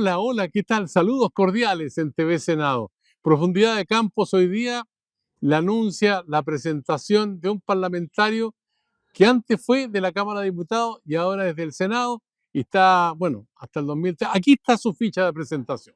Hola, hola, ¿qué tal? Saludos cordiales en TV Senado. Profundidad de Campos hoy día le anuncia la presentación de un parlamentario que antes fue de la Cámara de Diputados y ahora es del Senado y está, bueno, hasta el 2003. Aquí está su ficha de presentación.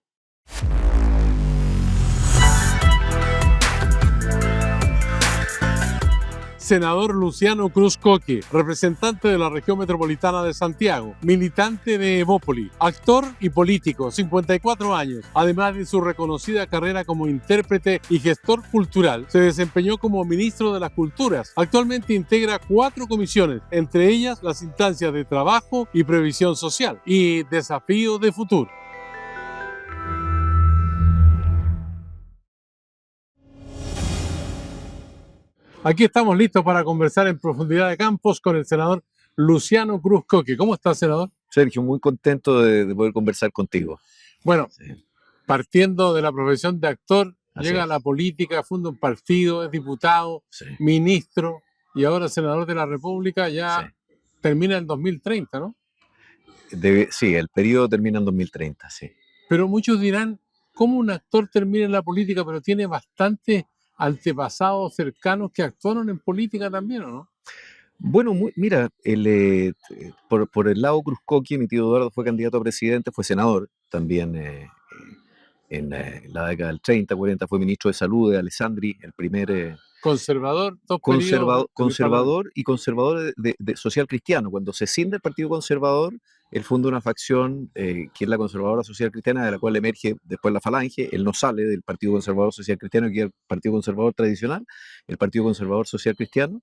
Senador Luciano Cruz Coque, representante de la región metropolitana de Santiago, militante de Evópoli, actor y político, 54 años. Además de su reconocida carrera como intérprete y gestor cultural, se desempeñó como ministro de las Culturas. Actualmente integra 4 comisiones, entre ellas las instancias de Trabajo y Previsión Social y Desafío de Futuro. Aquí estamos listos para conversar en Profundidad de Campos con el senador Luciano Cruz Coque. ¿Cómo está, senador? Sergio, muy contento de poder conversar contigo. Bueno, Sí, partiendo de la profesión de actor, así llega a es. la política, funda un partido, es diputado, Sí, ministro y ahora senador de la República, sí. ya termina en 2030, ¿no? Sí, el periodo termina en 2030, sí. Pero muchos dirán, ¿cómo un actor termina en la política, pero tiene bastantes antepasados cercanos que actuaron en política también, ¿o no? Bueno, mira, por el lado Cruzcoqui, mi tío Eduardo fue candidato a presidente, fue senador también en la década del 30, 40, fue ministro de Salud de Alessandri, el primer Conservador, 2 periodos en el Parlamento. conservador de social cristiano. Cuando se escinde el Partido Conservador, él funda una facción que es la Conservadora Social Cristiana, de la cual emerge después la Falange. Él no sale del Partido Conservador Social Cristiano, que es el Partido Conservador tradicional, el Partido Conservador Social Cristiano.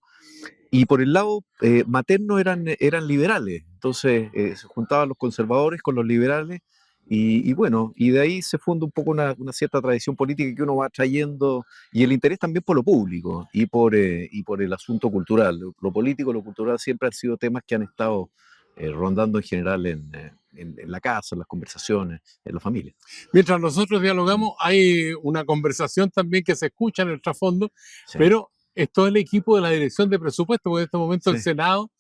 Y por el lado materno eran liberales, entonces se juntaban los conservadores con los liberales y bueno, y de ahí se funda un poco una cierta tradición política que uno va trayendo y el interés también por lo público y por el asunto cultural. Lo político, lo cultural siempre han sido temas que han estado rondando en general en la casa, en las conversaciones, en la familia. Mientras nosotros dialogamos, hay una conversación también que se escucha en el trasfondo, Sí, pero es todo el equipo de la Dirección de Presupuesto, porque en este momento el sí. Senado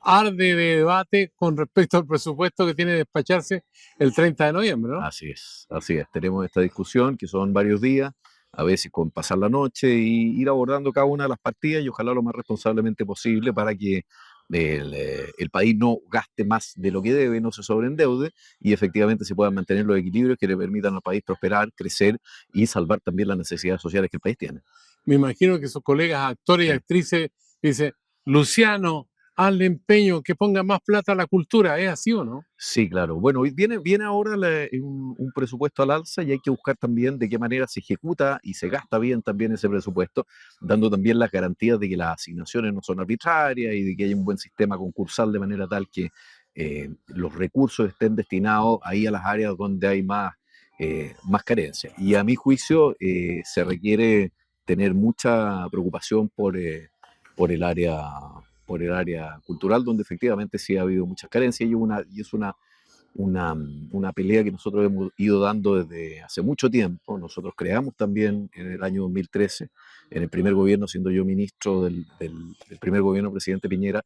arde de debate con respecto al presupuesto que tiene que despacharse el 30 de noviembre, ¿no? Así es, así es. Tenemos esta discusión que son varios días, a veces con pasar la noche y ir abordando cada una de las partidas y ojalá lo más responsablemente posible para que el país no gaste más de lo que debe, no se sobreendeude y efectivamente se puedan mantener los equilibrios que le permitan al país prosperar, crecer y salvar también las necesidades sociales que el país tiene. Me imagino que sus colegas actores y Sí. actrices dicen, Luciano, hazle empeño, que ponga más plata a la cultura, ¿es así o no? Sí, claro. Bueno, y viene ahora un presupuesto al alza y hay que buscar también de qué manera se ejecuta y se gasta bien también ese presupuesto, dando también las garantías de que las asignaciones no son arbitrarias y de que hay un buen sistema concursal de manera tal que los recursos estén destinados ahí a las áreas donde hay más carencia. Y a mi juicio se requiere tener mucha preocupación por el área por el área cultural, donde efectivamente sí ha habido muchas carencias y es una pelea que nosotros hemos ido dando desde hace mucho tiempo. Nosotros creamos también en el año 2013, en el primer gobierno, siendo yo ministro del primer gobierno presidente Piñera,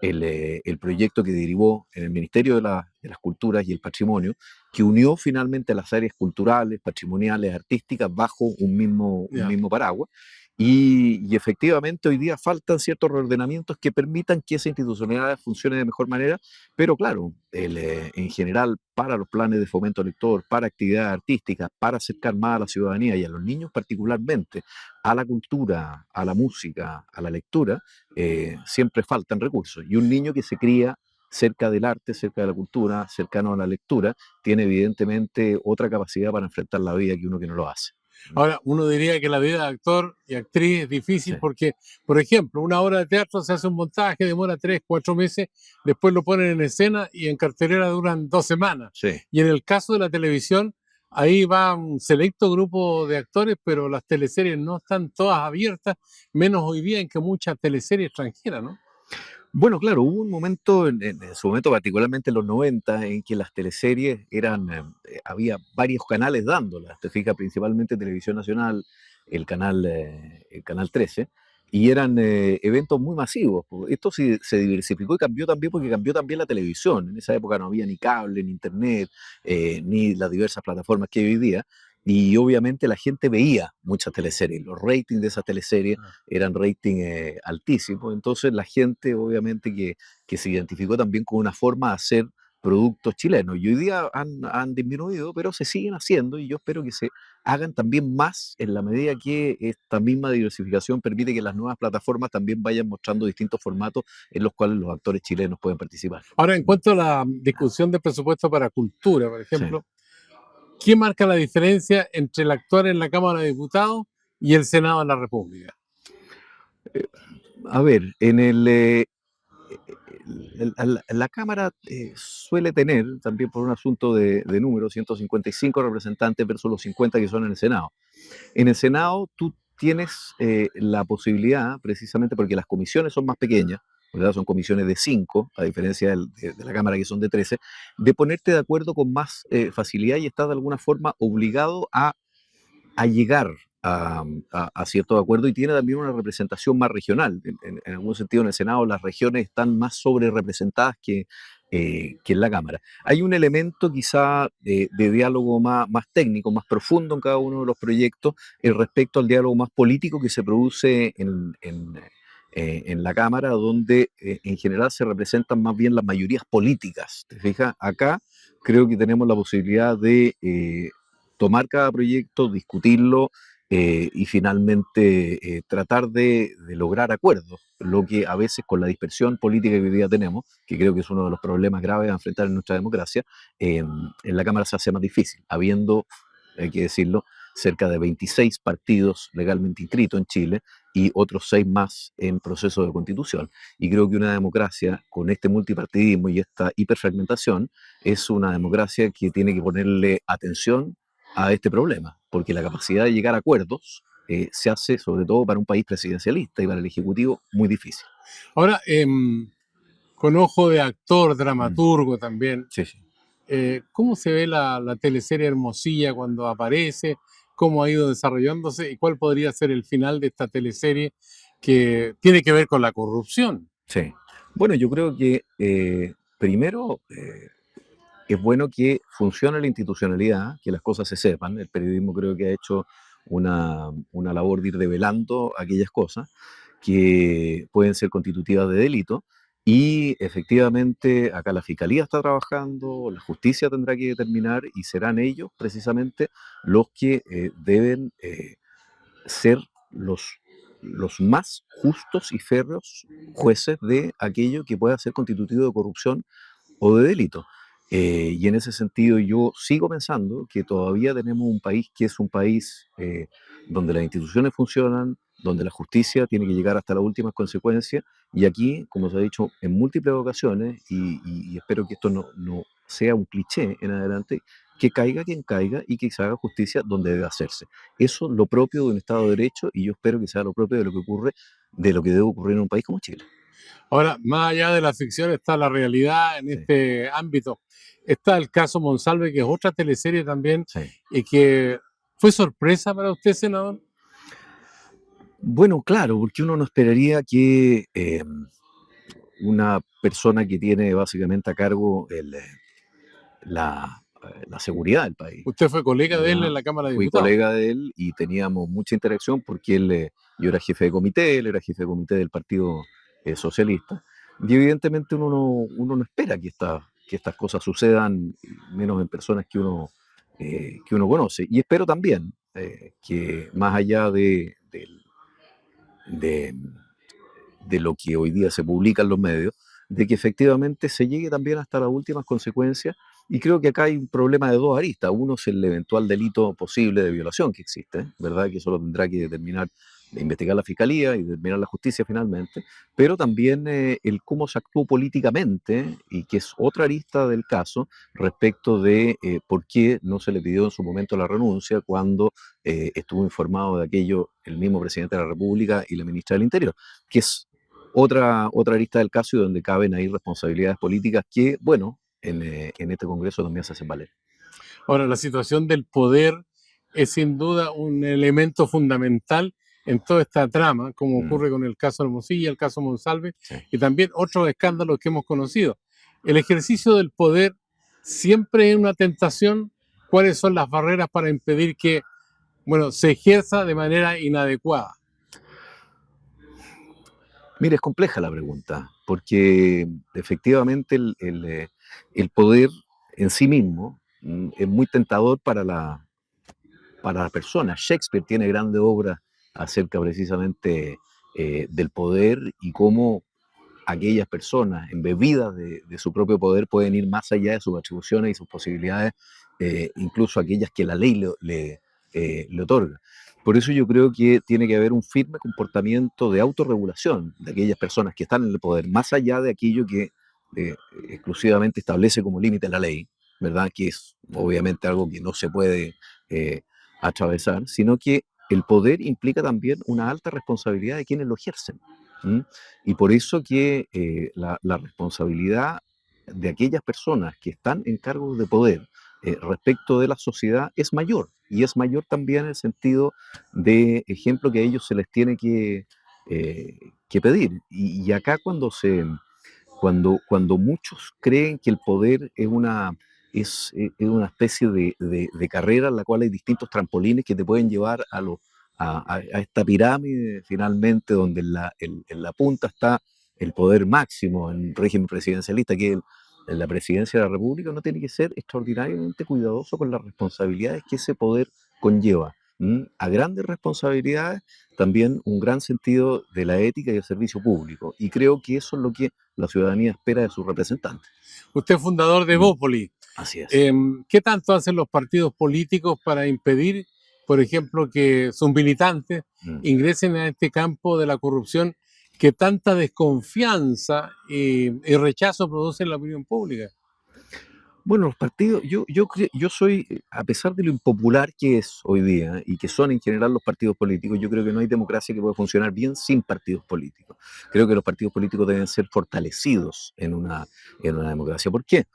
el proyecto que derivó en el Ministerio de las Culturas y el Patrimonio, que unió finalmente las áreas culturales, patrimoniales, artísticas bajo un Ya. mismo paraguas. Y efectivamente hoy día faltan ciertos reordenamientos que permitan que esa institucionalidad funcione de mejor manera, pero claro, en general para los planes de fomento lector, para actividades artísticas, para acercar más a la ciudadanía y a los niños particularmente a la cultura, a la música, a la lectura, siempre faltan recursos. Y un niño que se cría cerca del arte, cerca de la cultura, cercano a la lectura, tiene evidentemente otra capacidad para enfrentar la vida que uno que no lo hace. Ahora, uno diría que la vida de actor y actriz es Sí, difícil porque, por ejemplo, una obra de teatro se hace un montaje, demora 3, 4 meses, después lo ponen en escena y en cartelera duran 2 semanas. sí. Y en el caso de la televisión, ahí va un selecto grupo de actores, pero las teleseries no están todas abiertas, menos hoy día en que muchas teleseries extranjeras, ¿no? Bueno, claro, hubo un momento, en su momento, particularmente en los 90, en que las teleseries había varios canales dándolas, te fijas, principalmente Televisión Nacional, el canal 13, y eran eventos muy masivos. Esto se diversificó y cambió también porque cambió también la televisión. En esa época no había ni cable, ni internet, ni las diversas plataformas que hay hoy día. Y obviamente la gente veía muchas teleseries. Los ratings de esas teleseries eran ratings altísimos. Entonces la gente obviamente que se identificó también con una forma de hacer productos chilenos. Y hoy día han disminuido, pero se siguen haciendo y yo espero que se hagan también más en la medida que esta misma diversificación permite que las nuevas plataformas también vayan mostrando distintos formatos en los cuales los actores chilenos pueden participar. Ahora, en cuanto a la discusión de presupuesto para cultura, por Sí. ejemplo, ¿qué marca la diferencia entre el actuar en la Cámara de Diputados y el Senado de la República? A ver, la Cámara suele tener, también por un asunto de números, 155 representantes versus los 50 que son en el Senado. En el Senado tú tienes la posibilidad, precisamente porque las comisiones son más pequeñas, ¿verdad? Son comisiones de 5, a diferencia de la Cámara que son de 13, de ponerte de acuerdo con más facilidad y estás de alguna forma obligado a llegar a ciertos acuerdos y tiene también una representación más regional. En algún sentido, en el Senado las regiones están más sobre representadas que en la Cámara. Hay un elemento quizá de diálogo más técnico, más profundo en cada uno de los proyectos respecto al diálogo más político que se produce en la Cámara, donde en general se representan más bien las mayorías políticas. ¿Te fijas? Acá creo que tenemos la posibilidad de tomar cada proyecto, discutirlo y finalmente tratar de lograr acuerdos, lo que a veces con la dispersión política que hoy día tenemos, que creo que es uno de los problemas graves a enfrentar en nuestra democracia, en la Cámara se hace más difícil, habiendo, hay que decirlo, cerca de 26 partidos legalmente inscritos en Chile y otros 6 más en proceso de constitución. Y creo que una democracia con este multipartidismo y esta hiperfragmentación es una democracia que tiene que ponerle atención a este problema, porque la capacidad de llegar a acuerdos se hace sobre todo para un país presidencialista y para el Ejecutivo muy difícil. Ahora, con ojo de actor, Mm. dramaturgo también, Sí, sí. ¿cómo se ve la teleserie Hermosilla cuando aparece? ¿Cómo ha ido desarrollándose? ¿Y cuál podría ser el final de esta teleserie que tiene que ver con la corrupción? Sí. Bueno, yo creo que primero es bueno que funcione la institucionalidad, que las cosas se sepan. El periodismo creo que ha hecho una labor de ir revelando aquellas cosas que pueden ser constitutivas de delito. Y efectivamente acá la Fiscalía está trabajando, la justicia tendrá que determinar y serán ellos precisamente los que deben ser los más justos y férreos jueces de aquello que pueda ser constitutivo de corrupción o de delito. Y en ese sentido yo sigo pensando que todavía tenemos un país que es un país donde las instituciones funcionan, donde la justicia tiene que llegar hasta las últimas consecuencias, y aquí, como se ha dicho en múltiples ocasiones, y espero que esto no sea un cliché en adelante, que caiga quien caiga y que se haga justicia donde debe hacerse. Eso es lo propio de un Estado de Derecho y yo espero que sea lo propio de lo que ocurre, de lo que debe ocurrir en un país como Chile. Ahora, más allá de la ficción está la realidad en Sí, este ámbito. Está el caso Monsalve, que es otra teleserie también, sí. y que fue sorpresa para usted, senador. Bueno, claro, porque uno no esperaría que una persona que tiene básicamente a cargo la seguridad del país, Usted fue colega de él ¿verdad? en la Cámara de Fui Diputados. colega de él y teníamos mucha interacción porque yo era jefe de comité, él era jefe de comité del Partido Socialista. Y evidentemente uno no espera que estas cosas sucedan, menos en personas que uno conoce. Y espero también que más allá de, de lo que hoy día se publica en los medios, de que efectivamente se llegue también hasta las últimas consecuencias. Y creo que acá hay un problema de dos aristas. Uno es el eventual delito posible de violación que existe, ¿verdad? Que eso lo tendrá que determinar, de investigar la fiscalía y determinar la justicia finalmente, pero también el cómo se actuó políticamente, y que es otra arista del caso respecto de por qué no se le pidió en su momento la renuncia cuando estuvo informado de aquello el mismo presidente de la República y la ministra del Interior, que es otra arista del caso y donde caben ahí responsabilidades políticas que, bueno, en este Congreso también se hacen valer. Ahora, la situación del poder es sin duda un elemento fundamental en toda esta trama, como Mm, ocurre con el caso Hermosilla, el caso Monsalve sí. y también otros escándalos que hemos conocido. El ejercicio del poder siempre es una tentación. ¿Cuáles son las barreras para impedir que, bueno, se ejerza de manera inadecuada? Mira, es compleja la pregunta, porque efectivamente el poder en sí mismo es muy tentador para la persona. Shakespeare tiene grandes obras acerca precisamente del poder y cómo aquellas personas embebidas de su propio poder pueden ir más allá de sus atribuciones y sus posibilidades, incluso aquellas que la ley le otorga. Por eso yo creo que tiene que haber un firme comportamiento de autorregulación de aquellas personas que están en el poder, más allá de aquello que eh, exclusivamente establece como límite la ley, ¿verdad? Que es obviamente algo que no se puede eh, atravesar, sino que el poder implica también una alta responsabilidad de quienes lo ejercen. ¿M? Y por eso que la responsabilidad de aquellas personas que están en cargos de poder respecto de la sociedad es mayor. Y es mayor también en el sentido de ejemplo que a ellos se les tiene eh, que pedir. Y acá cuando muchos creen que el poder es una especie de carrera en la cual hay distintos trampolines que te pueden llevar a esta pirámide finalmente donde en la punta está el poder máximo en régimen presidencialista, que es en la presidencia de la República. Uno tiene que ser extraordinariamente cuidadoso con las responsabilidades que ese poder conlleva. A grandes responsabilidades, también un gran sentido de la ética y el servicio público. Y creo que eso es lo que la ciudadanía espera de sus representantes. Usted es fundador de Mm, Evópoli. Así es. ¿Qué tanto hacen los partidos políticos para impedir, por ejemplo, que sus militantes Mm. ingresen a este campo de la corrupción que tanta desconfianza y rechazo produce en la opinión pública? Bueno, los partidos, yo soy, a pesar de lo impopular que es hoy día y que son en general los partidos políticos, yo creo que no hay democracia que pueda funcionar bien sin partidos políticos. Creo que los partidos políticos deben ser fortalecidos en una democracia. ¿Por qué?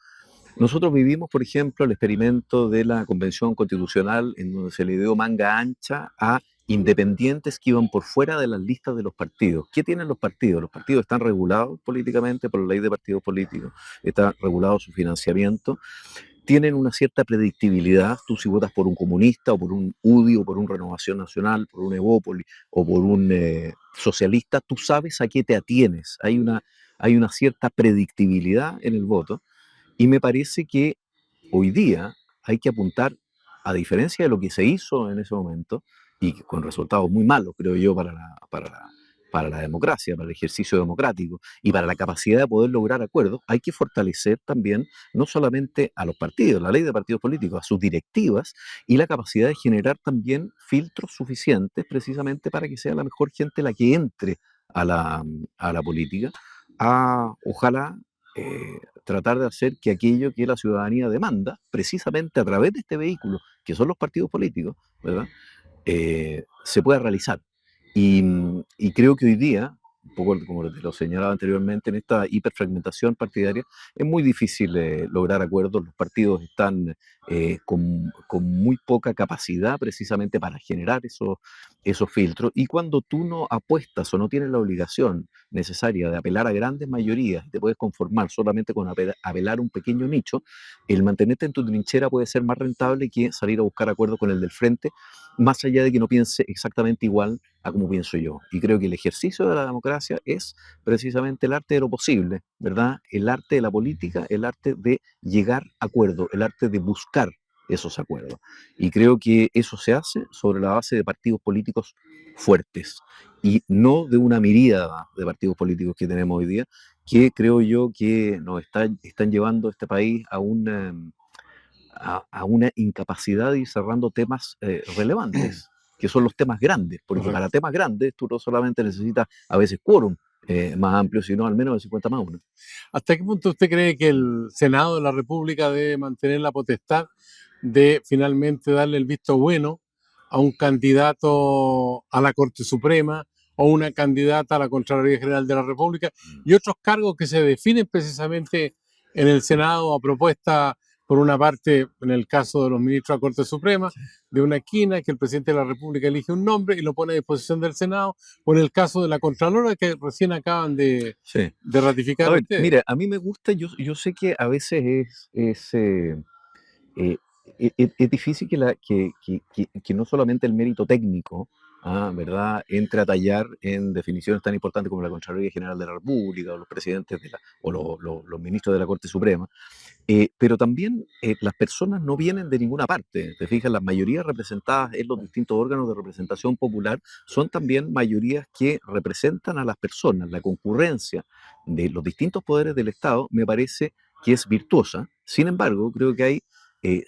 Nosotros vivimos, por ejemplo, el experimento de la Convención Constitucional en donde se le dio manga ancha a independientes que iban por fuera de las listas de los partidos. ¿Qué tienen los partidos? Los partidos están regulados políticamente por la ley de partidos políticos, está regulado su financiamiento, tienen una cierta predictibilidad. Tú si votas por un comunista o por un UDI o por un Renovación Nacional, por un Evópoli o por un socialista, tú sabes a qué te atienes. Hay una cierta predictibilidad en el voto y me parece que hoy día hay que apuntar, a diferencia de lo que se hizo en ese momento, y con resultados muy malos, creo yo, para la democracia, para el ejercicio democrático y para la capacidad de poder lograr acuerdos, hay que fortalecer también no solamente a los partidos, la ley de partidos políticos, a sus directivas y la capacidad de generar también filtros suficientes precisamente para que sea la mejor gente la que entre a la política, a ojalá tratar de hacer que aquello que la ciudadanía demanda, precisamente a través de este vehículo, que son los partidos políticos, ¿verdad? Se pueda realizar. Y creo que hoy día, un poco como te lo señalaba anteriormente, en esta hiperfragmentación partidaria, es muy difícil lograr acuerdos. Los partidos están con muy poca capacidad precisamente para generar esos filtros. Y cuando tú no apuestas o no tienes la obligación necesaria de apelar a grandes mayorías y te puedes conformar solamente con apelar a un pequeño nicho, el mantenerte en tu trinchera puede ser más rentable que salir a buscar acuerdos con el del frente, más allá de que no piense exactamente igual a como pienso yo. Y creo que el ejercicio de la democracia es precisamente el arte de lo posible, ¿verdad? El arte de la política, el arte de llegar a acuerdos, el arte de buscar esos acuerdos. Y creo que eso se hace sobre la base de partidos políticos fuertes y no de una miríada de partidos políticos que tenemos hoy día, que creo yo que están llevando a este país a una incapacidad de ir cerrando temas relevantes, que son los temas grandes, porque para Correcto. temas grandes tú no solamente necesitas a veces quórum más amplio, sino al menos de 50 más 1. ¿Hasta qué punto usted cree que el Senado de la República debe mantener la potestad de finalmente darle el visto bueno a un candidato a la Corte Suprema o una candidata a la Contraloría General de la República y otros cargos que se definen precisamente en el Senado a propuesta por una parte, en el caso de los ministros de la Corte Suprema, de una esquina, que el presidente de la República elige un nombre y lo pone a disposición del Senado, o en el caso de la Contralora, que recién acaban Sí. de ratificar A ver, ustedes. mira, a mí me gusta, yo sé que a veces eh, es difícil que no solamente el mérito técnico, ¿verdad?, entre a tallar en definiciones tan importantes como la Contraloría General de la República o los presidentes los ministros de la Corte Suprema, pero también las personas no vienen de ninguna parte. Te fijas, las mayorías representadas en los distintos órganos de representación popular son también mayorías que representan a las personas. La concurrencia de los distintos poderes del Estado me parece que es virtuosa. Sin embargo, creo que hay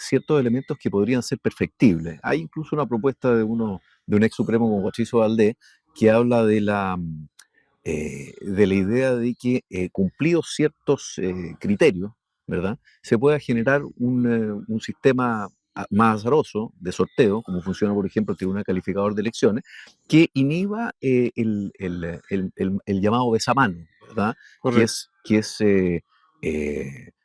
ciertos elementos que podrían ser perfectibles. Hay incluso una propuesta de un ex supremo como Patricio Valdés que habla de la idea de que cumplidos ciertos criterios, ¿verdad?, se pueda generar un sistema más azaroso de sorteo, como funciona, por ejemplo, el Tribunal Calificador de Elecciones, que inhiba el llamado besamano, ¿verdad?, Correcto. que es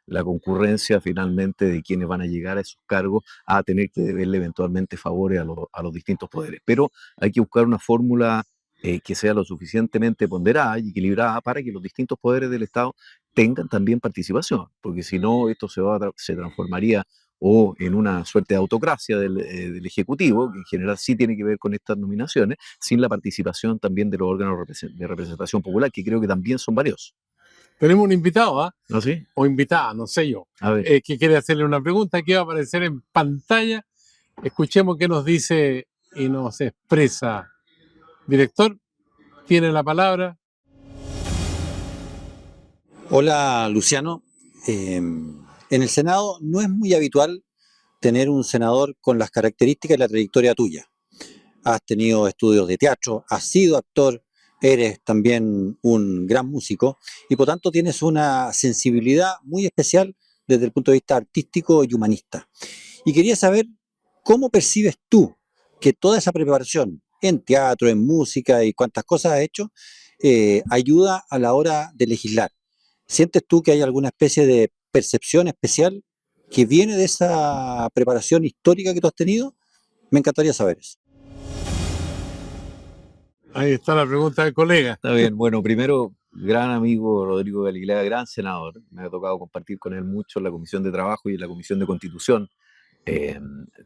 la concurrencia finalmente de quienes van a llegar a esos cargos a tener que deberle eventualmente favores a los distintos poderes. Pero hay que buscar una fórmula que sea lo suficientemente ponderada y equilibrada para que los distintos poderes del Estado tengan también participación, porque si no, esto se transformaría o en una suerte de autocracia del Ejecutivo, que en general sí tiene que ver con estas nominaciones, sin la participación también de los órganos de representación popular, que creo que también son varios. Tenemos un invitado, ¿ah? ¿No sí? O invitada, no sé yo, A ver. que quiere hacerle una pregunta que va a aparecer en pantalla. Escuchemos qué nos dice y nos expresa. Director, tiene la palabra. Hola, Luciano. En el Senado no es muy habitual tener un senador con las características y la trayectoria tuya. Has tenido estudios de teatro, has sido actor, eres también un gran músico y por tanto tienes una sensibilidad muy especial desde el punto de vista artístico y humanista. Y quería saber cómo percibes tú que toda esa preparación en teatro, en música y cuántas cosas has hecho, ayuda a la hora de legislar. ¿Sientes tú que hay alguna especie de percepción especial que viene de esa preparación histórica que tú has tenido? Me encantaría saber eso. Ahí está la pregunta del colega. Está bien, bueno, primero, gran amigo Rodrigo Galilea, gran senador. Me ha tocado compartir con él mucho en la Comisión de Trabajo y en la Comisión de Constitución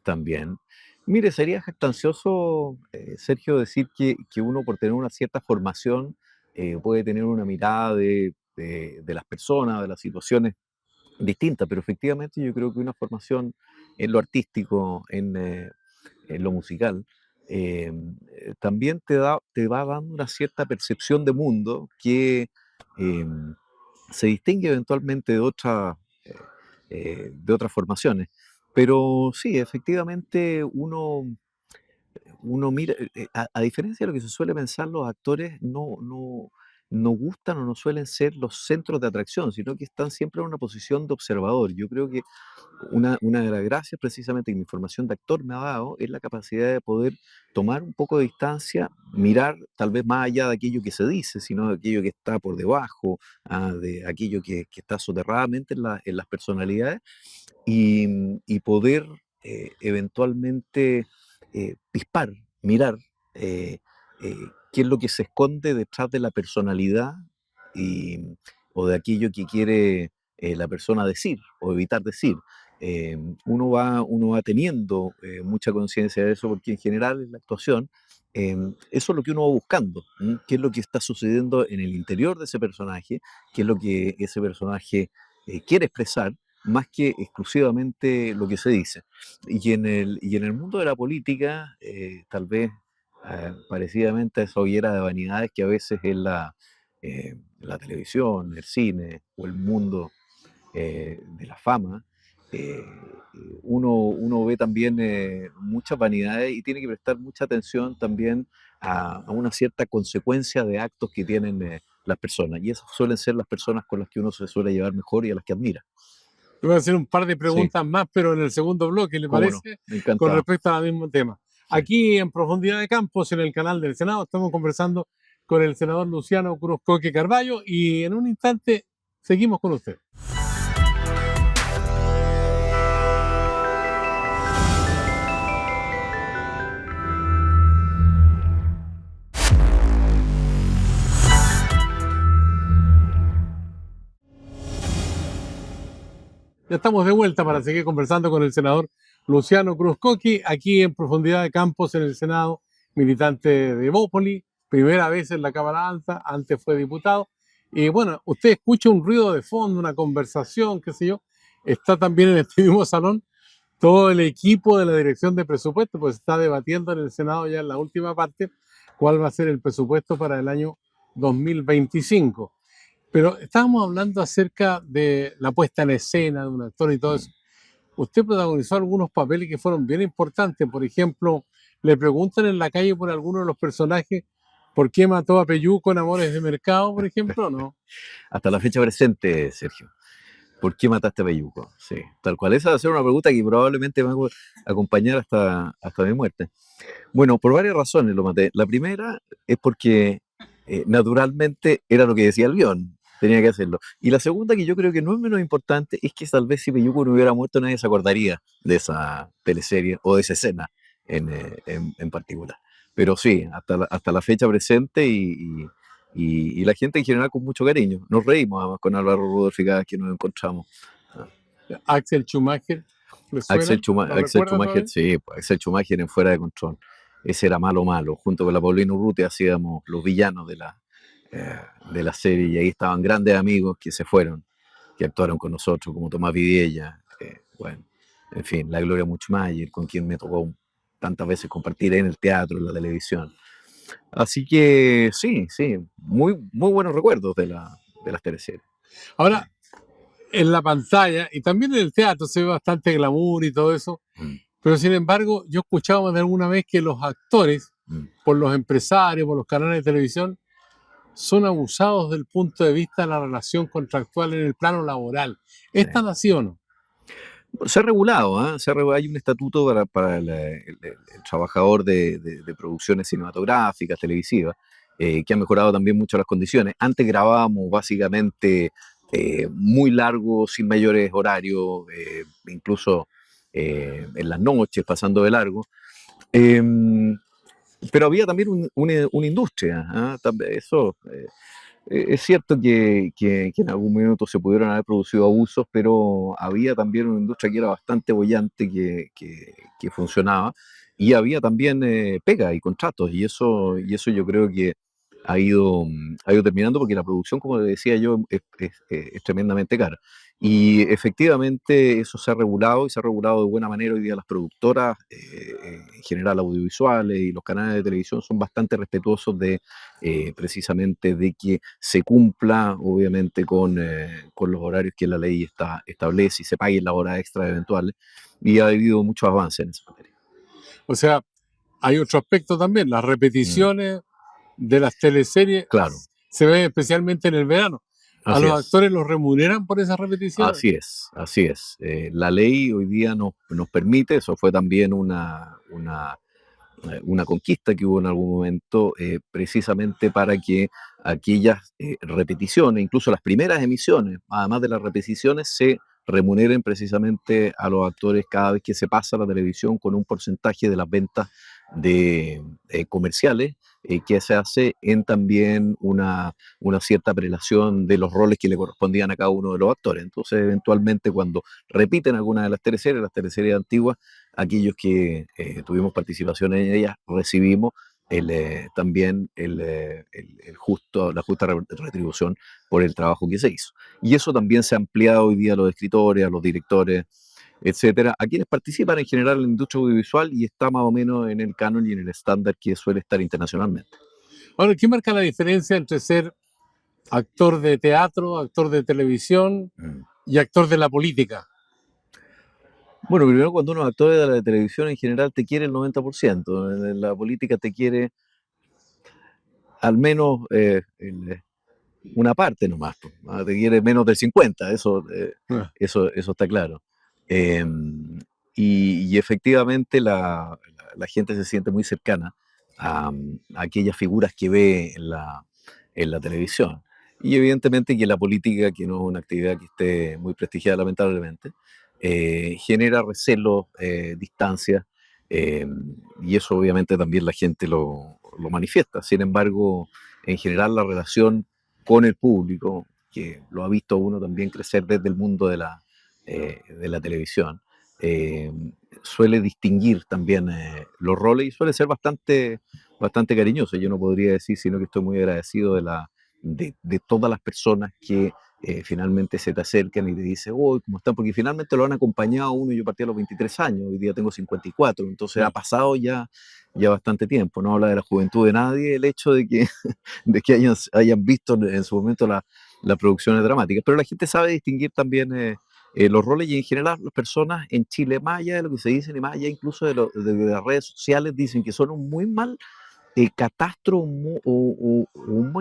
también. Mire, sería jactancioso, Sergio, decir que uno por tener una cierta formación puede tener una mirada de las personas, de las situaciones distintas, pero efectivamente yo creo que una formación en lo artístico, en lo musical, también te va dando una cierta percepción de mundo que eh, se distingue eventualmente de otras formaciones. Pero sí, efectivamente uno mira, a diferencia de lo que se suele pensar, los actores no gustan o no suelen ser los centros de atracción, sino que están siempre en una posición de observador. Yo creo que una de las gracias precisamente que mi formación de actor me ha dado es la capacidad de poder tomar un poco de distancia, mirar tal vez más allá de aquello que se dice, sino de aquello que está por debajo, de aquello que está soterradamente en las personalidades y poder eventualmente pispar, mirar eh, qué es lo que se esconde detrás de la personalidad y, o de aquello que quiere la persona decir o evitar decir. Uno va teniendo mucha conciencia de eso porque en general en la actuación eso es lo que uno va buscando, ¿m? ¿Qué es lo que está sucediendo en el interior de ese personaje? ¿Qué es lo que ese personaje quiere expresar? Más que exclusivamente lo que se dice. Y en el mundo de la política, tal vez parecidamente a esa hoguera de vanidades que a veces es la televisión, el cine o el mundo de la fama, eh, uno ve también muchas vanidades y tiene que prestar mucha atención también a una cierta consecuencia de actos que tienen las personas. Y esas suelen ser las personas con las que uno se suele llevar mejor y a las que admira. Le voy a hacer un par de Sí, preguntas más, pero en el segundo bloque, ¿le cómo no, parece? me Con encanta. respecto al mismo tema. Sí. Aquí en Profundidad de Campos, en el canal del Senado, estamos conversando con el senador Luciano Cruz Coque Carballo y en un instante seguimos con usted. Ya estamos de vuelta para seguir conversando con el senador Luciano Cruzcoqui, aquí en Profundidad de Campos en el Senado, militante de Bópoli, primera vez en la Cámara Alta, antes fue diputado. Y bueno, usted escucha un ruido de fondo, una conversación, qué sé yo. Está también en este mismo salón todo el equipo de la Dirección de Presupuesto, pues está debatiendo en el Senado ya en la última parte cuál va a ser el presupuesto para el año 2025. Pero estábamos hablando acerca de la puesta en escena de un actor y todo eso. Usted protagonizó algunos papeles que fueron bien importantes. Por ejemplo, le preguntan en la calle por alguno de los personajes por qué mató a Peyuco en Amores de Mercado, por ejemplo, ¿no? Hasta la fecha presente, Sergio. ¿Por qué mataste a Peyuco? Sí, tal cual. Esa va a ser una pregunta que probablemente me va a acompañar hasta mi muerte. Bueno, por varias razones lo maté. La primera es porque naturalmente era lo que decía el guión, tenía que hacerlo. Y la segunda, que yo creo que no es menos importante, es que tal vez si Peyuco no hubiera muerto nadie se acordaría de esa teleserie o de esa escena en particular. Pero sí, hasta la fecha presente y la gente en general con mucho cariño. Nos reímos además con Álvaro Rudolph y cada vez que nos encontramos. Axel Schumacher, ¿le suena? ¿Lo Axel recuerda Schumacher, todavía? sí, pues, Axel Schumacher en Fuera de Control. Ese era malo, malo. Junto con la Paulina Urrutia hacíamos los villanos de la serie y ahí estaban grandes amigos que se fueron, que actuaron con nosotros, como Tomás Vidella, bueno, en fin, la Gloria Muchmayer, con quien me tocó tantas veces compartir en el teatro, en la televisión. Así que sí, sí, muy, muy buenos recuerdos de las teleseries. Ahora, en la pantalla y también en el teatro se ve bastante glamour y todo eso, Mm, pero sin embargo, yo escuchaba más de alguna vez que los actores, mm, por los empresarios, por los canales de televisión, son abusados del punto de vista de la relación contractual en el plano laboral. sí. ¿Es tan así o no? Se ha regulado, ¿ah? Hay un estatuto para el trabajador de producciones cinematográficas, televisivas, que ha mejorado también mucho las condiciones. Antes grabábamos básicamente muy largo, sin mayores horarios, incluso en las noches, pasando de largo. Em, pero había también una industria, ¿ah? Eso, es cierto que en algún momento se pudieron haber producido abusos, pero había también una industria que era bastante bollante, que funcionaba, y había también pega y contratos, y eso yo creo que ha ido terminando porque la producción, como le decía yo, es tremendamente cara. Y efectivamente eso se ha regulado y se ha regulado de buena manera. Hoy día las productoras, en general audiovisuales y los canales de televisión son bastante respetuosos precisamente de que se cumpla, obviamente, con los horarios que la ley establece y se paguen las horas extra eventuales. Y ha habido muchos avances en esa materia. O sea, hay otro aspecto también, las Mm, repeticiones de las teleseries claro, se ven especialmente en el verano. ¿A así los es. actores los remuneran por esas repeticiones? Así es, así es. La ley hoy día nos permite, eso fue también una conquista que hubo en algún momento, precisamente para que aquellas repeticiones, incluso las primeras emisiones, además de las repeticiones, se remuneren precisamente a los actores cada vez que se pasa a la televisión con un porcentaje de las ventas de comerciales, que se hace en también una cierta prelación de los roles que le correspondían a cada uno de los actores. Entonces, eventualmente, cuando repiten alguna de las teleseries antiguas, aquellos que tuvimos participación en ellas recibimos también la justa retribución por el trabajo que se hizo. Y eso también se ha ampliado hoy día a los escritores, a los directores, etcétera, a quienes participan en general en la industria audiovisual y está más o menos en el canon y en el estándar que suele estar internacionalmente. Ahora, ¿qué marca la diferencia entre ser actor de teatro, actor de televisión Mm. y actor de la política? Bueno, primero cuando uno es actor de la televisión en general te quiere el 90%, en la política te quiere al menos una parte nomás, po, ¿ah? Te quiere menos del 50, Ah, eso está claro. Y efectivamente la gente se siente muy cercana a aquellas figuras que ve en la televisión. Y evidentemente que la política, que no es una actividad que esté muy prestigiada lamentablemente, genera recelo, distancia, eh, y eso obviamente también la gente lo manifiesta. Sin embargo, en general la relación con el público, que lo ha visto uno también crecer desde el mundo de la televisión, eh, suele distinguir también los roles y suele ser bastante cariñoso. Yo no podría decir, sino que estoy muy agradecido de todas las personas que finalmente se te acercan y te dicen, oh, ¿cómo están? Porque finalmente lo han acompañado a uno. Yo partí a los 23 años, hoy día tengo 54, entonces ha Claro. pasado ya bastante tiempo. No habla de la juventud de nadie el hecho de que, de que hayan visto en su momento las producciones dramáticas, pero la gente sabe distinguir también los roles y en general las personas en Chile, más allá de lo que se dicen y más allá incluso de las redes sociales, dicen que son un muy mal catastro un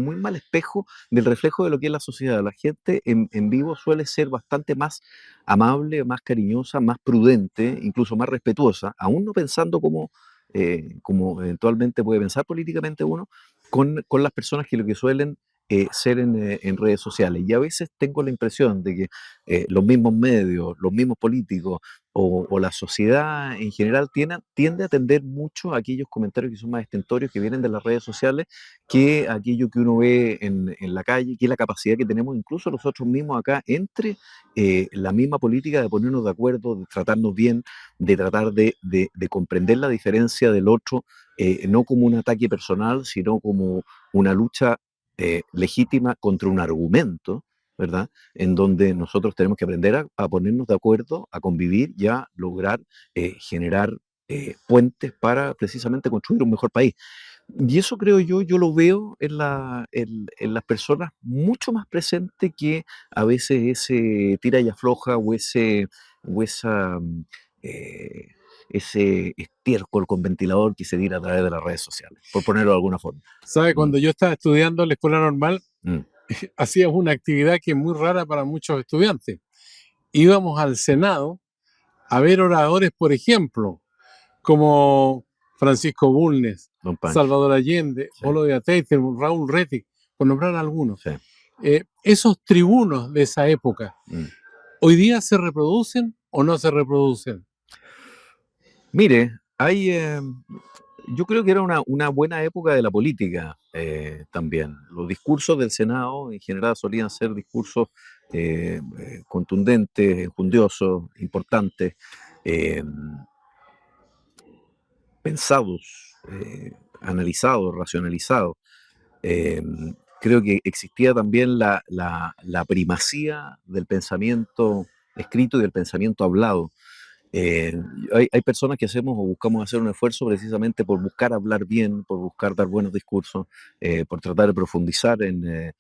muy mal espejo del reflejo de lo que es la sociedad. La gente en vivo suele ser bastante más amable, más cariñosa, más prudente, incluso más respetuosa, aún no pensando como eventualmente puede pensar políticamente uno, con las personas que lo que suelen ser en redes sociales. Y a veces tengo la impresión de que los mismos medios, los mismos políticos, o la sociedad en general tiende a atender mucho a aquellos comentarios que son más estentorios, que vienen de las redes sociales, que aquello que uno ve en la calle, que es la capacidad que tenemos incluso nosotros mismos acá, entre la misma política, de ponernos de acuerdo, de tratarnos bien, de tratar de comprender la diferencia del otro, no como un ataque personal, sino como una lucha legítima contra un argumento, ¿verdad? En donde nosotros tenemos que aprender a ponernos de acuerdo, a convivir y a lograr generar puentes para precisamente construir un mejor país. Y eso creo yo lo veo en las personas mucho más presente que a veces ese tira y afloja o esa, eh, ese estiércol con ventilador que se tira a través de las redes sociales, por ponerlo de alguna forma. ¿Sabe? Mm, Cuando yo estaba estudiando en la escuela normal, mm, hacíamos una actividad que es muy rara para muchos estudiantes. Íbamos al Senado a ver oradores, por ejemplo, como Francisco Bulnes, Don Pancho, Salvador Allende, sí, Olo de Ateite, Raúl Rettig, por nombrar algunos. sí. Esos tribunos de esa época, Mm. ¿hoy día se reproducen o no se reproducen? Mire, yo creo que era una buena época de la política también. Los discursos del Senado en general solían ser discursos contundentes, enjundiosos, importantes, eh, pensados, analizados, racionalizados. Eh, Creo que existía también la primacía del pensamiento escrito y del pensamiento hablado. Eh, hay personas que hacemos o buscamos hacer un esfuerzo precisamente por buscar hablar bien, por buscar dar buenos discursos, por tratar de profundizar en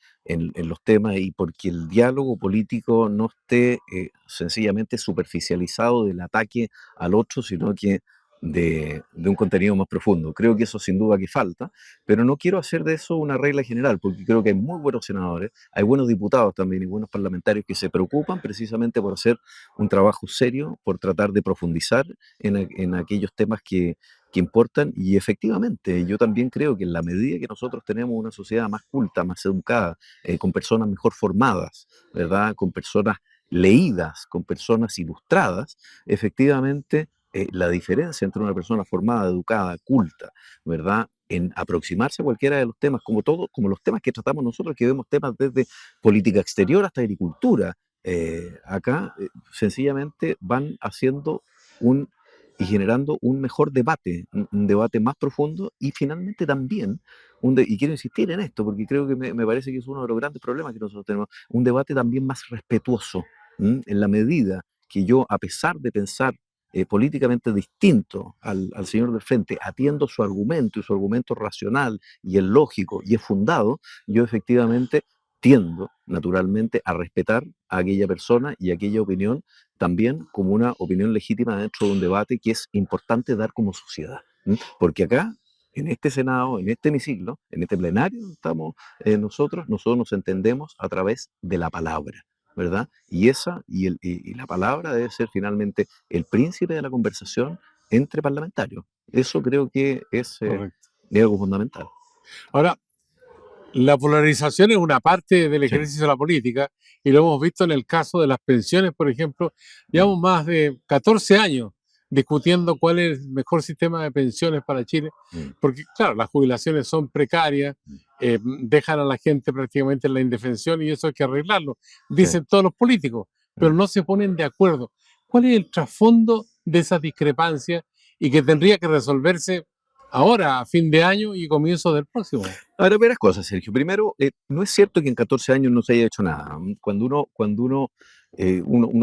los temas y porque el diálogo político no esté sencillamente superficializado del ataque al otro, sino que de un contenido más profundo. Creo que eso sin duda que falta, pero no quiero hacer de eso una regla general, porque creo que hay muy buenos senadores, hay buenos diputados también y buenos parlamentarios que se preocupan precisamente por hacer un trabajo serio, por tratar de profundizar en aquellos temas que importan. Y efectivamente, yo también creo que en la medida que nosotros tenemos una sociedad más culta, más educada, con personas mejor formadas, ¿verdad? Con personas leídas, con personas ilustradas, efectivamente la diferencia entre una persona formada, educada, culta, ¿verdad? En aproximarse a cualquiera de los temas, como los temas que tratamos nosotros, que vemos temas desde política exterior hasta agricultura, acá sencillamente van haciendo un y generando un mejor debate, un debate más profundo y finalmente también, y quiero insistir en esto porque creo que me parece que es uno de los grandes problemas que nosotros tenemos, un debate también más respetuoso, en la medida que yo, a pesar de pensar políticamente distinto al señor del frente, atiendo su argumento y su argumento racional y es lógico y es fundado, yo efectivamente tiendo naturalmente a respetar a aquella persona y aquella opinión también como una opinión legítima dentro de un debate que es importante dar como sociedad. Porque acá, en este Senado, en este hemiciclo, en este plenario, estamos nosotros nos entendemos a través de la palabra, ¿verdad? Y la palabra debe ser finalmente el príncipe de la conversación entre parlamentarios. Eso creo que Correcto. es algo fundamental. Ahora, la polarización es una parte del Sí. ejercicio de la política y lo hemos visto en el caso de las pensiones, por ejemplo. Mm, Llevamos más de 14 años discutiendo cuál es el mejor sistema de pensiones para Chile, mm, porque claro, las jubilaciones son precarias, mm. dejan a la gente prácticamente en la indefensión y eso hay que arreglarlo, Sí. dicen todos los políticos, pero no se ponen de acuerdo. ¿Cuál es el trasfondo de esas discrepancias y que tendría que resolverse ahora, a fin de año y comienzo del próximo? Ahora, varias cosas, Sergio. Primero, no es cierto que en 14 años no se haya hecho nada. Uno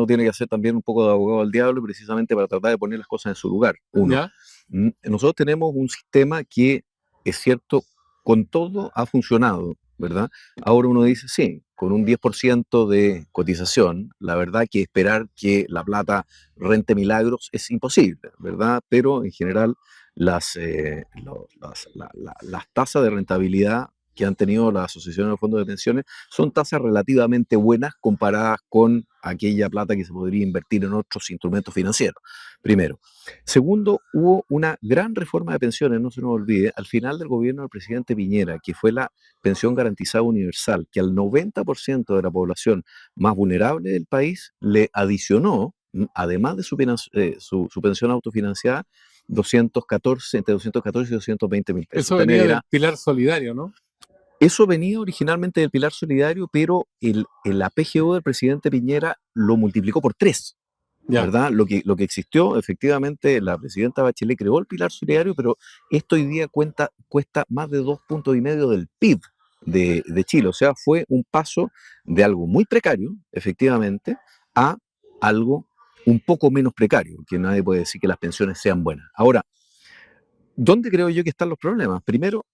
tiene que hacer también un poco de abogado al diablo precisamente para tratar de poner las cosas en su lugar. ¿Ya? Nosotros tenemos un sistema que, es cierto, con todo ha funcionado, ¿verdad? Ahora uno dice, sí, con un 10% de cotización, la verdad que esperar que la plata rente milagros es imposible, ¿verdad? Pero en general las tasas de rentabilidad que han tenido las asociaciones de fondos de pensiones son tasas relativamente buenas comparadas con aquella plata que se podría invertir en otros instrumentos financieros, primero. Segundo, hubo una gran reforma de pensiones, no se nos olvide, al final del gobierno del presidente Piñera, que fue la pensión garantizada universal, que al 90% de la población más vulnerable del país le adicionó, además de su pensión autofinanciada, 214, entre 214 y 220 mil pesos. Eso venía del pilar solidario, ¿no? Eso venía originalmente del Pilar Solidario, pero el APGO del presidente Piñera lo multiplicó por 3, Ya. ¿verdad? Lo que existió, efectivamente, la presidenta Bachelet creó el Pilar Solidario, pero esto hoy día cuesta más de 2,5 puntos del PIB de Chile. O sea, fue un paso de algo muy precario, efectivamente, a algo un poco menos precario, que nadie puede decir que las pensiones sean buenas. Ahora, ¿dónde creo yo que están los problemas? Primero,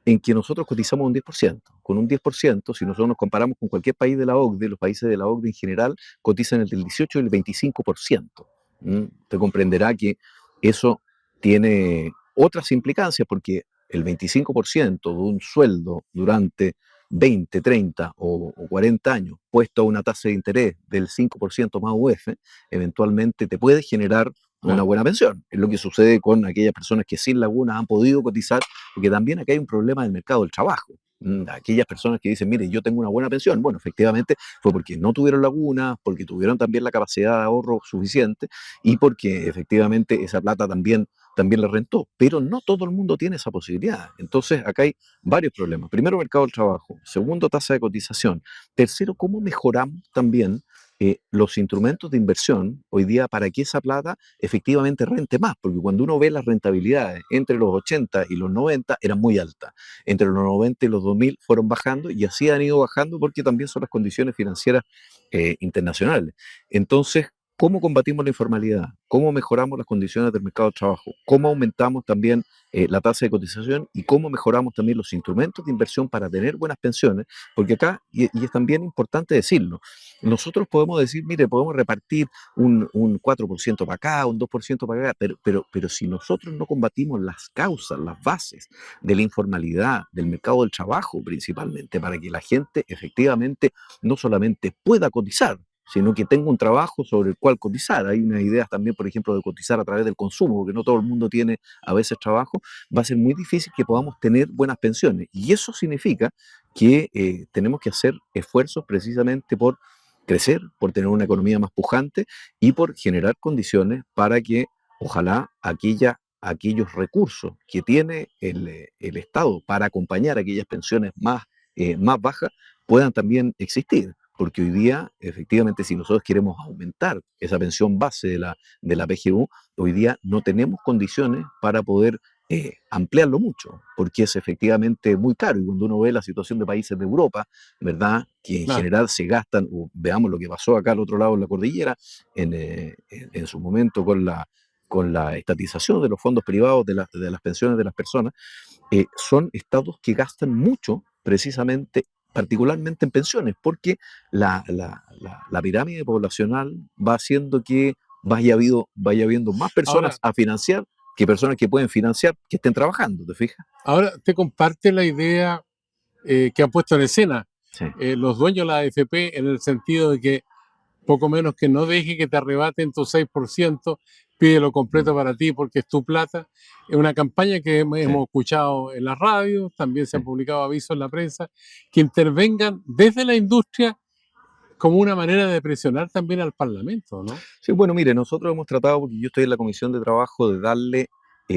en que nosotros cotizamos un 10%. Con un 10%, si nosotros nos comparamos con cualquier país de la OCDE, los países de la OCDE en general cotizan entre el 18 y el 25%. Usted comprenderá que eso tiene otras implicancias porque el 25% de un sueldo durante 20, 30 o 40 años puesto a una tasa de interés del 5% más UF, eventualmente te puede generar una buena pensión. Es lo que sucede con aquellas personas que sin laguna han podido cotizar, porque también acá hay un problema del mercado del trabajo. Aquellas personas que dicen, mire, yo tengo una buena pensión, bueno, efectivamente fue porque no tuvieron lagunas, porque tuvieron también la capacidad de ahorro suficiente y porque efectivamente esa plata también le rentó, pero no todo el mundo tiene esa posibilidad. Entonces, acá hay varios problemas. Primero, mercado del trabajo. Segundo, tasa de cotización. Tercero, cómo mejoramos también los instrumentos de inversión hoy día para que esa plata efectivamente rente más, porque cuando uno ve las rentabilidades entre los 80 y los 90 eran muy altas, entre los 90 y los 2000 fueron bajando y así han ido bajando porque también son las condiciones financieras internacionales. Entonces, ¿cómo combatimos la informalidad? ¿Cómo mejoramos las condiciones del mercado de trabajo? ¿Cómo aumentamos también la tasa de cotización? ¿Y cómo mejoramos también los instrumentos de inversión para tener buenas pensiones? Porque acá, y es también importante decirlo, nosotros podemos decir, mire, podemos repartir un 4% para acá, un 2% para acá, pero si nosotros no combatimos las causas, las bases de la informalidad, del mercado del trabajo principalmente, para que la gente efectivamente no solamente pueda cotizar, sino que tenga un trabajo sobre el cual cotizar. Hay unas ideas también, por ejemplo, de cotizar a través del consumo, porque no todo el mundo tiene a veces trabajo, va a ser muy difícil que podamos tener buenas pensiones. Y eso significa que tenemos que hacer esfuerzos precisamente por crecer, por tener una economía más pujante y por generar condiciones para que ojalá aquellos recursos que tiene el Estado para acompañar aquellas pensiones más bajas puedan también existir. Porque hoy día, efectivamente, si nosotros queremos aumentar esa pensión base de la PGU, hoy día no tenemos condiciones para poder ampliarlo mucho, porque es efectivamente muy caro. Y cuando uno ve la situación de países de Europa, ¿verdad? Que en general se gastan, o veamos lo que pasó acá al otro lado de la cordillera, en su momento con la estatización de los fondos privados de las pensiones de las personas, son estados que gastan mucho precisamente, particularmente en pensiones, porque la pirámide poblacional va haciendo que vaya habiendo más personas a financiar que personas que pueden financiar que estén trabajando, ¿te fijas? Ahora, te comparte la idea que han puesto en escena Sí. los dueños de la AFP en el sentido de que poco menos que no deje que te arrebaten tu 6%, pídelo completo para ti porque es tu plata. Es una campaña que hemos escuchado en las radios, también se han publicado avisos en la prensa, que intervengan desde la industria como una manera de presionar también al Parlamento, ¿no? Sí, bueno, mire, nosotros hemos tratado, porque yo estoy en la Comisión de Trabajo, de darle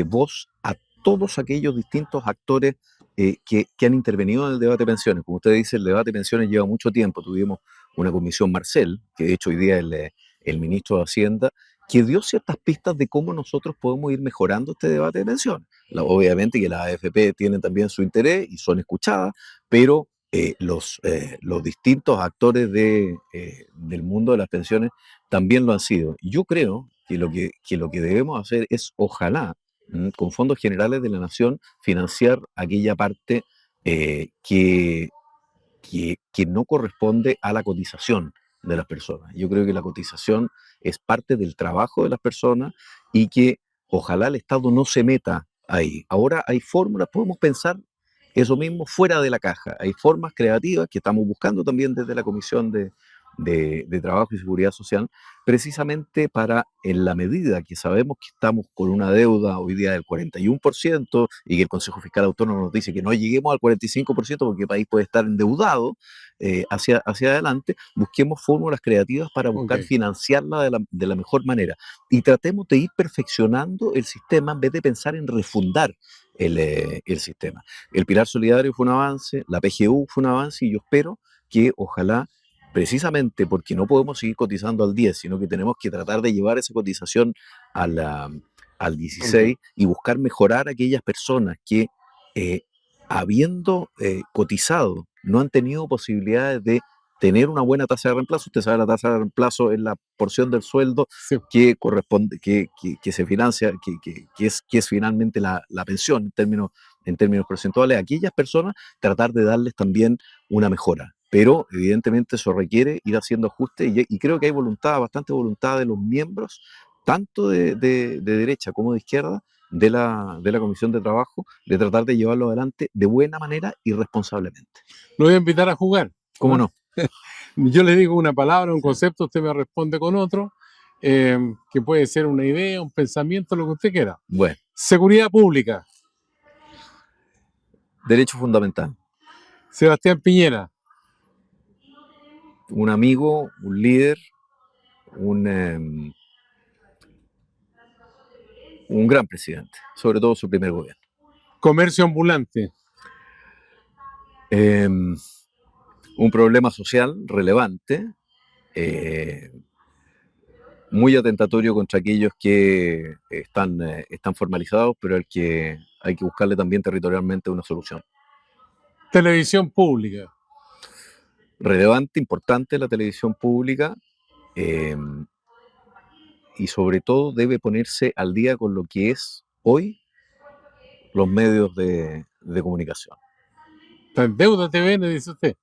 voz a todos aquellos distintos actores que han intervenido en el debate de pensiones. Como usted dice, el debate de pensiones lleva mucho tiempo. Tuvimos una comisión Marcel, que de hecho hoy día el ministro de Hacienda, que dio ciertas pistas de cómo nosotros podemos ir mejorando este debate de pensiones. Obviamente que las AFP tienen también su interés y son escuchadas, pero los distintos actores del mundo de las pensiones también lo han sido. Yo creo que lo que debemos hacer es, ojalá, con fondos generales de la nación, financiar aquella parte que no corresponde a la cotización de las personas. Yo creo que la cotización es parte del trabajo de las personas y que ojalá el Estado no se meta ahí. Ahora hay fórmulas, podemos pensar eso mismo fuera de la caja. Hay formas creativas que estamos buscando también desde la Comisión de Trabajo y Seguridad Social, precisamente para, en la medida que sabemos que estamos con una deuda hoy día del 41% y que el Consejo Fiscal Autónomo nos dice que no lleguemos al 45% porque el país puede estar endeudado hacia adelante, busquemos fórmulas creativas para buscar Ok. financiarla de la mejor manera y tratemos de ir perfeccionando el sistema en vez de pensar en refundar el sistema. El Pilar Solidario fue un avance, la PGU fue un avance y yo espero que ojalá, precisamente porque no podemos seguir cotizando al 10, sino que tenemos que tratar de llevar esa cotización a al 16 y buscar mejorar a aquellas personas que, eh, habiendo cotizado, no han tenido posibilidades de tener una buena tasa de reemplazo. Usted sabe, la tasa de reemplazo es la porción del sueldo Sí. que corresponde, que se financia, que es finalmente la pensión en términos porcentuales. A aquellas personas, tratar de darles también una mejora. Pero evidentemente eso requiere ir haciendo ajustes y creo que hay voluntad, bastante voluntad de los miembros, tanto de derecha como de izquierda, de la Comisión de Trabajo, de tratar de llevarlo adelante de buena manera y responsablemente. Lo voy a invitar a jugar. ¿Cómo no? Yo le digo una palabra, un concepto, usted me responde con otro, que puede ser una idea, un pensamiento, lo que usted quiera. Bueno, Seguridad pública, derecho fundamental. Sebastián Piñera. Un amigo, un líder, un gran presidente, sobre todo su primer gobierno. Comercio ambulante, Un problema social relevante, muy atentatorio contra aquellos que están formalizados, pero al que hay que buscarle también territorialmente una solución. televisión pública, Relevante, importante la televisión pública, eh, y sobre todo debe ponerse al día con lo que es hoy los medios de comunicación. está en deuda TVN, dice usted.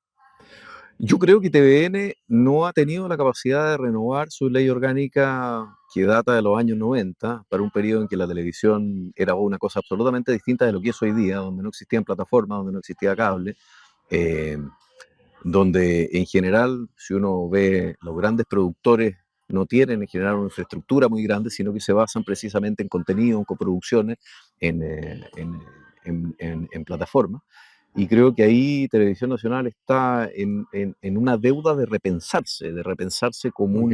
Yo creo que TVN no ha tenido la capacidad de renovar su ley orgánica que data de los años 90, para un periodo en que la televisión era una cosa absolutamente distinta de lo que es hoy día, donde no existían plataformas, donde no existía cable, eh, donde en general, si uno ve, los grandes productores no tienen en general una infraestructura muy grande, sino que se basan precisamente en contenido, en coproducciones, en plataformas. Y creo que ahí Televisión Nacional está en una deuda de repensarse como, Ok.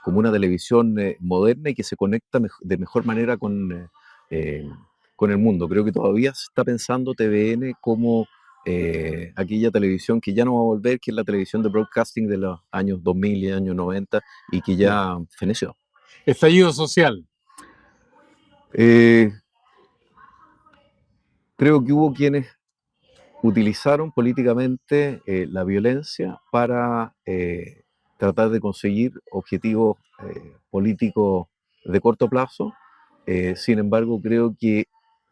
como una televisión moderna y que se conecta de mejor manera con el mundo. Creo que todavía se está pensando TVN como aquella televisión que ya no va a volver, que es la televisión de broadcasting de los años 2000 y años 90 y que ya feneció. Estallido social, Eh, Creo que hubo quienes utilizaron políticamente la violencia para tratar de conseguir objetivos políticos de corto plazo. Sin embargo, creo que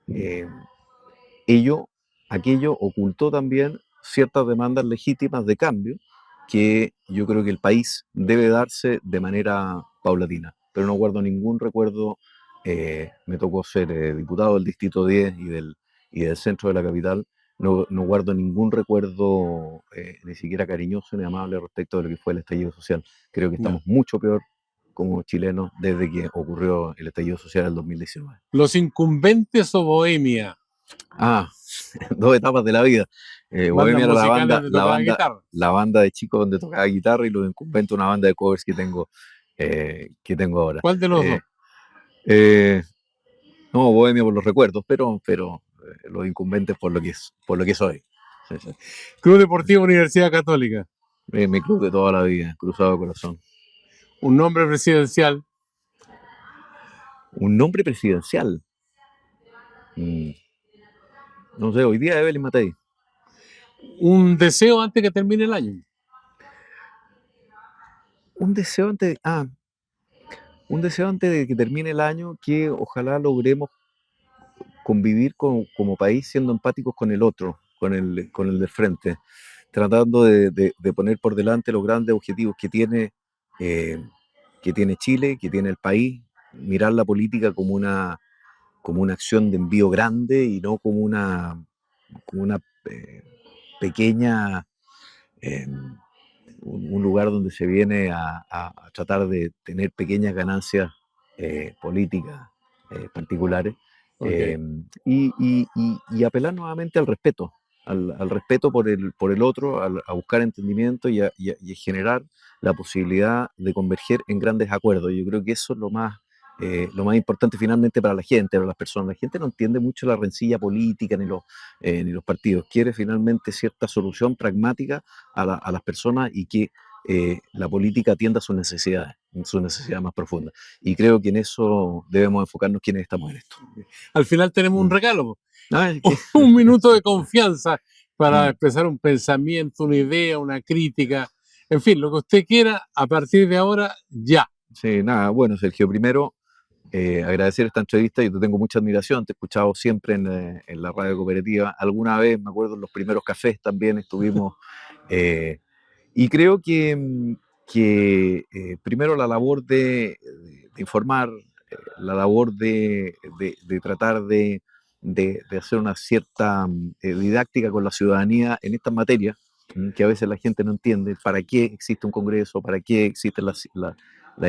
eh, ello, aquello ocultó también ciertas demandas legítimas de cambio que yo creo que el país debe darse de manera paulatina. Pero no guardo ningún recuerdo, me tocó ser diputado del Distrito 10 y del centro de la capital, no guardo ningún recuerdo ni siquiera cariñoso ni amable respecto de lo que fue el estallido social. Creo que no. estamos mucho peor como chilenos desde que ocurrió el estallido social en 2019. Los incumbentes o bohemia, Ah, dos etapas de la vida. bandas Bohemia era musicales donde tocaba guitarra. la banda de chicos donde tocaba guitarra y Los Incumbentes una banda de covers que tengo ahora. ¿Cuál de los dos? Eh, no, Bohemia por los recuerdos, pero Los Incumbentes por lo que soy. Sí, sí. Club Deportivo Universidad Católica, Mi club de toda la vida, Cruzado de Corazón. Un nombre presidencial. Un nombre presidencial. Mm, no sé, hoy día Evelyn Matei. Un deseo antes que termine el año. Un deseo antes, un deseo antes de que termine el año, que ojalá logremos convivir como país siendo empáticos con el otro, con el de frente, tratando de poner por delante los grandes objetivos eh, que tiene Chile, que tiene el país, mirar la política como una acción de envío grande y no como una pequeña, eh, un lugar donde se viene a tratar de tener pequeñas ganancias políticas particulares, Okay. y apelar nuevamente al respeto, al respeto por el otro, a buscar entendimiento y a generar la posibilidad de converger en grandes acuerdos. Yo creo que eso es lo más importante finalmente para la gente, para las personas. La gente no entiende mucho la rencilla política ni los partidos. Quiere finalmente cierta solución pragmática a las personas y que la política atienda a sus necesidades más profundas. Y creo que en eso debemos enfocarnos quienes estamos en esto. Al final tenemos un Mm. regalo. Ah, es que- Un minuto de confianza para Mm. expresar un pensamiento, una idea, una crítica. En fin, lo que usted quiera, a partir de ahora, ya. Sí, nada, bueno, Sergio, primero agradecer esta entrevista. Yo te tengo mucha admiración, te he escuchado siempre en la radio cooperativa. Alguna vez, me acuerdo, en los primeros cafés también estuvimos. eh, y creo que primero la labor de informar, la labor de tratar de hacer una cierta didáctica con la ciudadanía en estas materias, que a veces la gente no entiende para qué existe un Congreso, para qué existen las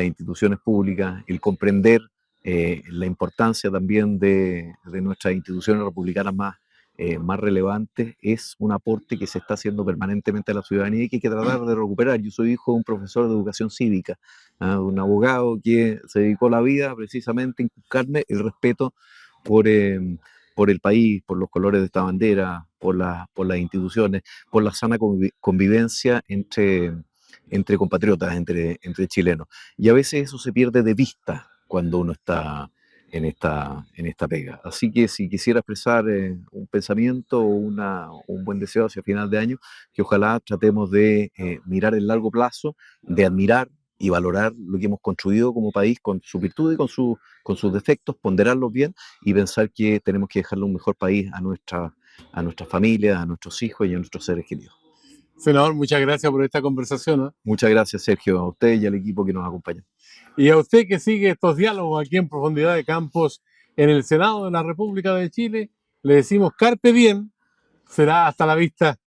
instituciones públicas, el comprender la importancia también de nuestras instituciones republicanas más relevantes, es un aporte que se está haciendo permanentemente a la ciudadanía y que hay que tratar de recuperar. Yo soy hijo de un profesor de educación cívica, un abogado que se dedicó la vida precisamente a inculcarme el respeto por, por el país, por los colores de esta bandera, por las instituciones, por la sana convivencia entre compatriotas, entre chilenos. Y a veces eso se pierde de vista cuando uno está en esta pega. Así que si quisiera expresar un pensamiento o un buen deseo hacia final de año, que ojalá tratemos de mirar el largo plazo, de admirar y valorar lo que hemos construido como país con su virtud y con sus defectos, ponderarlos bien y pensar que tenemos que dejarle un mejor país a nuestras familias, a nuestros hijos y a nuestros seres queridos. Senador, muchas gracias por esta conversación, ¿eh? Muchas gracias, Sergio, a usted y al equipo que nos acompaña. Y a usted que sigue estos diálogos aquí en Profundidad de Campos en el Senado de la República de Chile, le decimos carpe diem, será hasta la vista.